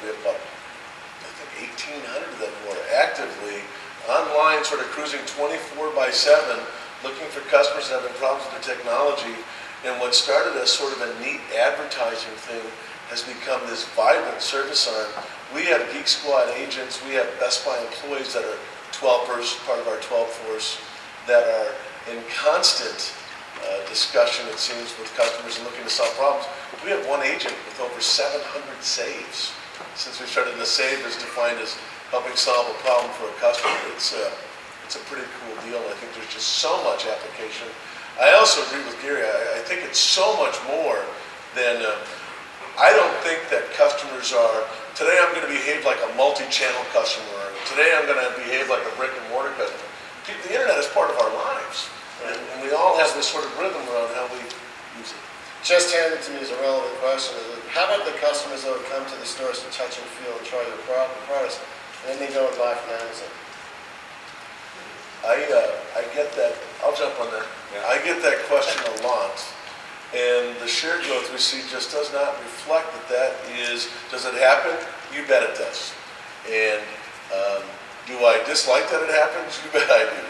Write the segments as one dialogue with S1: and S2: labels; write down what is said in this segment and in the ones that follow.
S1: We have about, I think, 1,800 of them who are actively online, sort of cruising 24/7, looking for customers that are having problems with their technology. And what started as sort of a neat advertising thing has become this vibrant service arm. We have Geek Squad agents, we have Best Buy employees that are 12ers, part of our 12 force, that are in constant discussion, it seems, with customers and looking to solve problems. We have one agent with over 700 saves. Since we started, the save is defined as helping solve a problem for a customer. It's a pretty cool deal. I think there's just so much application. I also agree with Gary. I think it's so much more than, I don't think that customers are, today I'm going to behave like a multi-channel customer, today I'm going to behave like a brick and mortar customer. The internet is part of our lives, and we all have this sort of rhythm around how we use it.
S2: Just handed to me is a relevant question. How about the customers that would come to the stores to touch and feel and try your products, and then they go and buy from Amazon?
S1: I get that. I'll jump on that. Yeah. I get that question a lot, and the share growth we see just does not reflect that is, does it happen? You bet it does. And do I dislike that it happens? You bet I do.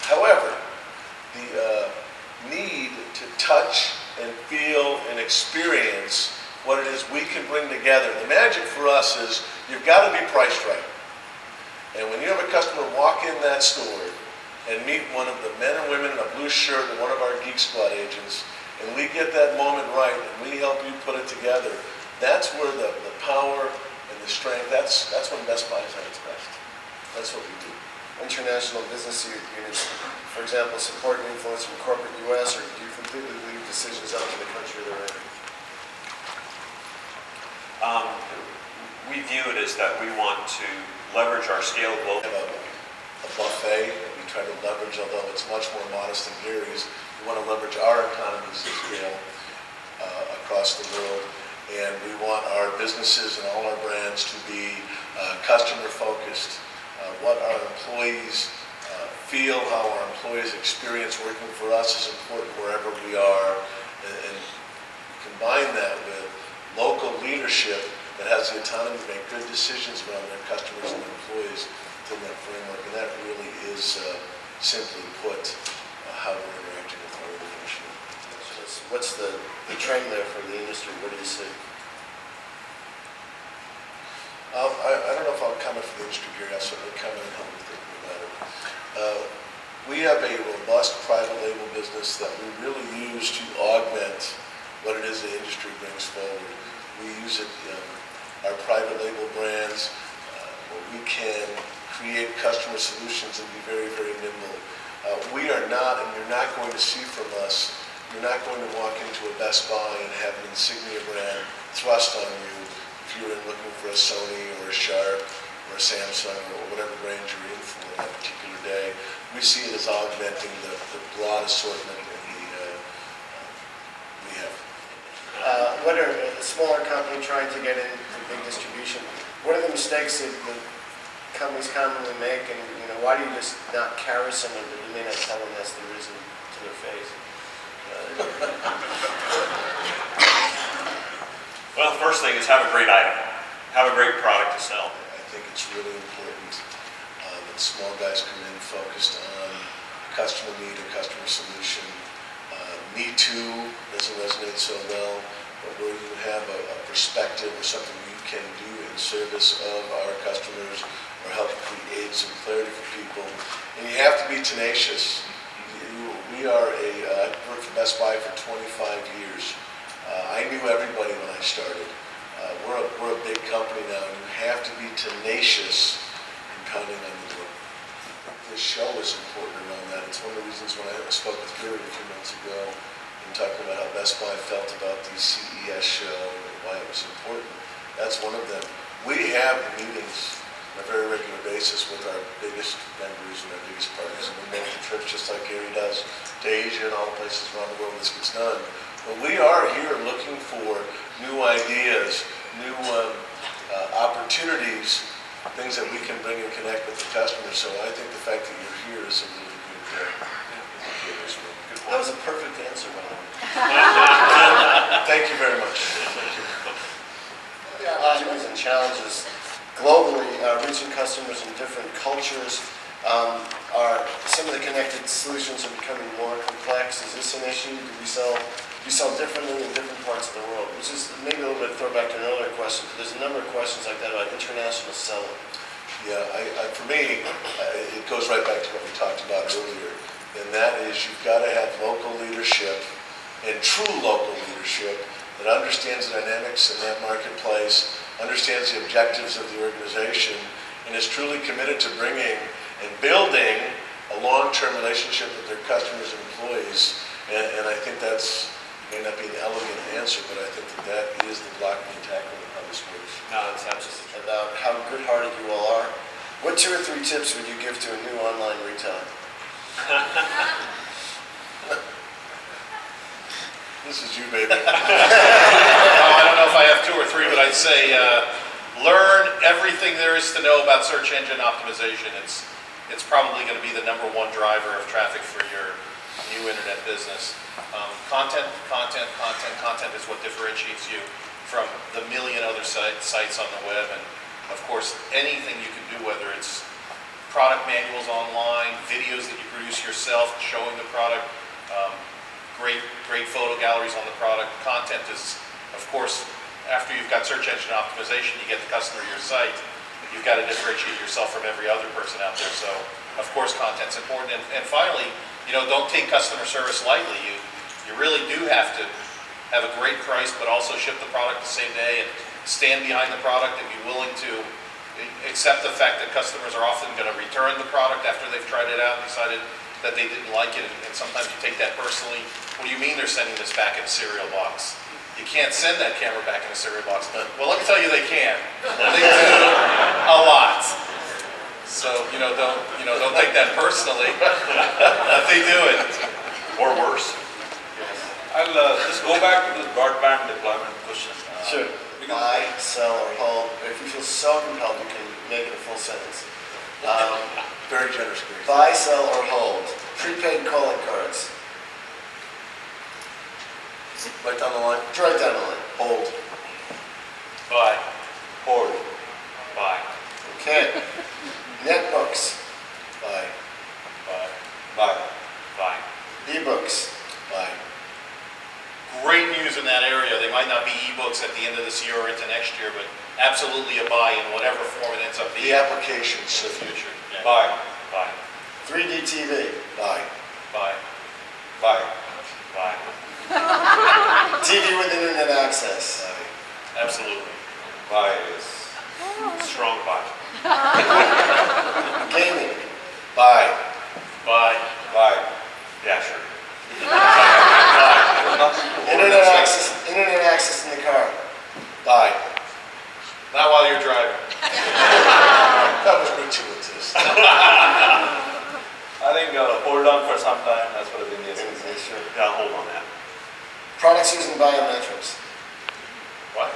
S1: However, the need to touch and feel and experience what it is we can bring together. The magic for us is you've got to be priced right. And when you have a customer walk in that store and meet one of the men and women in a blue shirt and one of our Geek Squad agents, and we get that moment right and we help you put it together, that's where the power and the strength, that's when Best Buy is at its best. That's what we do.
S2: International business units, for example, support and influence from corporate U.S., or do you completely leave decisions up to the country they're in?
S3: We view it as that we want to leverage our scale globally.
S1: We have a buffet that we try to leverage, although it's much more modest than Gary's. We want to leverage our economies of scale across the world, and we want our businesses and all our brands to be customer focused. What our employees feel, how our employees experience working for us is important wherever we are, and combine that with local leadership that has the autonomy to make good decisions around their customers and their employees within that framework. And that really is, simply put, how we're interacting with our organization.
S2: What's the trend there for the industry? What do you see?
S1: I don't know if I'll comment for the industry here. I'll certainly comment on how we think about it. We have a robust private label business that we really use to augment what it is the industry brings forward. We use it in our private label brands where we can create customer solutions and be very, very nimble. We are not, and you're not going to see from us, you're not going to walk into a Best Buy and have an insignia brand thrust on you if you're looking for a Sony or a Sharp or a Samsung or whatever brand you're in for that particular day. We see it as augmenting the broad assortment and we have.
S2: What are a smaller company trying to get into big distribution? What are the mistakes that companies commonly make, and why do you just not carry someone that you may not tell them that's the reason to their face?
S3: Well, the first thing is have a great item, have a great product to sell.
S1: I think it's really important that small guys come in focused on a customer need, a customer solution. Me Too doesn't resonate so well, but where you have a perspective or something you can do in service of our customers or help create some clarity for people. And you have to be tenacious. I've worked for Best Buy for 25 years. I knew everybody when I started. We're a big company now, and you have to be tenacious in pounding on the door. This show is important around that. It's one of the reasons when I spoke with Gary a few months ago and talking about how Best Buy felt about the CES show and why it was important. That's one of them. We have meetings on a very regular basis with our biggest vendors and our biggest partners, and we make the trips just like Gary does to Asia and all the places around the world this gets done. But we are here looking for new ideas, new opportunities, things that we can bring and connect with the customers. So I think the fact that you're here is a really good
S2: That was a perfect answer, by the way.
S1: Thank you very much.
S2: Yeah, challenges globally, reaching customers in different cultures. Are some of the connected solutions are becoming more complex? Is this an issue? Do we sell differently in different parts of the world? Which is maybe a little bit throwback to an earlier question, but there's a number of questions like that about international selling.
S1: Yeah, for me, it goes right back to what we talked about earlier, and that is you've got to have local leadership and true local leadership that understands the dynamics in that marketplace, understands the objectives of the organization, and is truly committed to bringing and building a long-term relationship with their customers and employees. And I think that's, may not be an elegant answer, but I think that is the blocking and tackling of how this works.
S3: No, it's absolutely true.
S2: About how good-hearted you all are. What 2 or 3 tips would you give to a new online retailer?
S1: This is you, baby.
S4: I don't know if I have 2 or 3, but I'd say learn everything there is to know about search engine optimization. It's probably going to be the #1 driver of traffic for your new internet business. Content is what differentiates you from the million other sites on the web. And of course, anything you can do, whether it's product manuals online, videos that you produce yourself showing the product, great photo galleries on the product. Content is, of course, after you've got search engine optimization, you get the customer to your site. You've got to differentiate yourself from every other person out there. So, of course, content's important. And finally, don't take customer service lightly. You really do have to have a great price, but also ship the product the same day and stand behind the product and be willing to accept the fact that customers are often going to return the product after they've tried it out and decided that they didn't like it. And sometimes you take that personally. What do you mean they're sending this back in a cereal box? You can't send that camera back in a cereal box. Well, let me tell you, they can. They do a lot. So don't take that personally. But they do it,
S3: Or worse.
S5: I'll just go back to the broadband deployment question.
S2: Sure. Buy, sell, or hold. If you feel so compelled, you can make it a full sentence.
S1: Very generous, Grace.
S2: Buy, sell, or hold. Prepaid calling cards.
S1: Right down the line.
S2: Right down the line.
S1: Hold.
S3: Buy.
S5: Hold.
S3: Buy.
S2: Okay. Netbooks.
S1: Buy.
S3: Buy.
S5: Bye.
S3: Buy.
S2: E-books.
S1: Buy.
S4: great news in that area. They might not be e-books at the end of this year or into next year, but absolutely a buy in whatever form it ends up being.
S1: The applications.
S4: In the future. Yeah.
S5: Bye.
S3: Buy.
S2: 3D TV.
S1: Buy.
S3: Buy.
S5: Bye.
S3: Buy.
S2: TV with internet access.
S4: Absolutely.
S5: Bye is
S3: Strong buy.
S2: Gaming.
S1: Buy.
S4: Buy.
S5: bye.
S3: Yeah, sure.
S2: Internet access in the car.
S1: Buy.
S4: Not while you're driving.
S1: That was gratuitous.
S5: I think hold on for some time as far as India is concerned.
S2: Sure.
S3: Yeah, hold on that.
S2: Products using biometrics.
S4: What?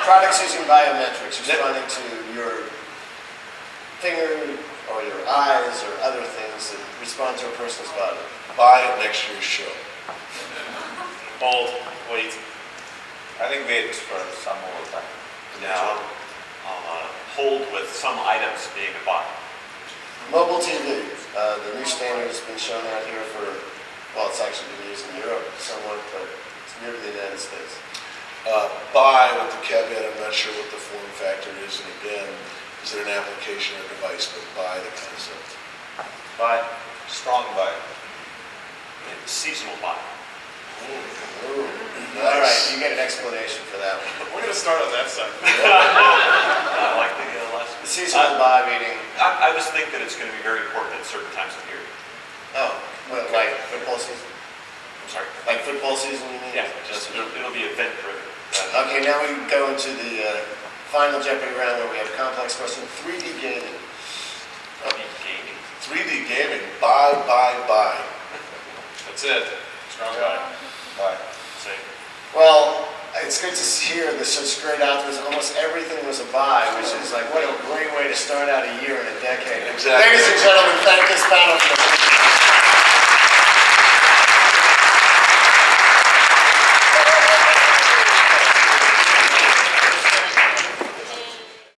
S2: Products using biometrics, responding to your finger or your eyes or other things that respond to a person's body.
S1: Buy at next year's show.
S4: Hold. Wait.
S5: I think wait for some more time.
S3: Now, I'll hold with some items being a buy.
S2: Mobile TV. The new standard has been shown out here for, well, it's actually been used in Europe somewhat, but it's new to the United States.
S1: Buy with the caveat, I'm not sure what the form factor is, and again, is it an application or device, but buy the concept.
S4: Buy.
S5: Strong buy.
S3: Seasonal buy.
S2: Ooh.
S1: Nice.
S2: All right, you get an explanation for that one.
S4: We're going to start on that side.
S3: I like the last.
S2: The seasonal buy meaning,
S3: I just think that it's going to be very important at certain times of year.
S2: oh, what, like football season?
S3: I'm sorry.
S2: Like football season, you mean?
S3: Yeah, just it'll be event driven.
S2: Okay, now we go into the final Jeopardy round where we have a complex question, 3D gaming.
S3: Gaming.
S1: 3D gaming. Buy.
S4: That's it. Strong buy.
S5: Bye.
S3: Say.
S2: Well, it's good to hear there's such great optimism. Almost everything was a buy, which is like, what a great way to start out a year and a decade.
S1: Exactly.
S2: Ladies and gentlemen, thank this panel for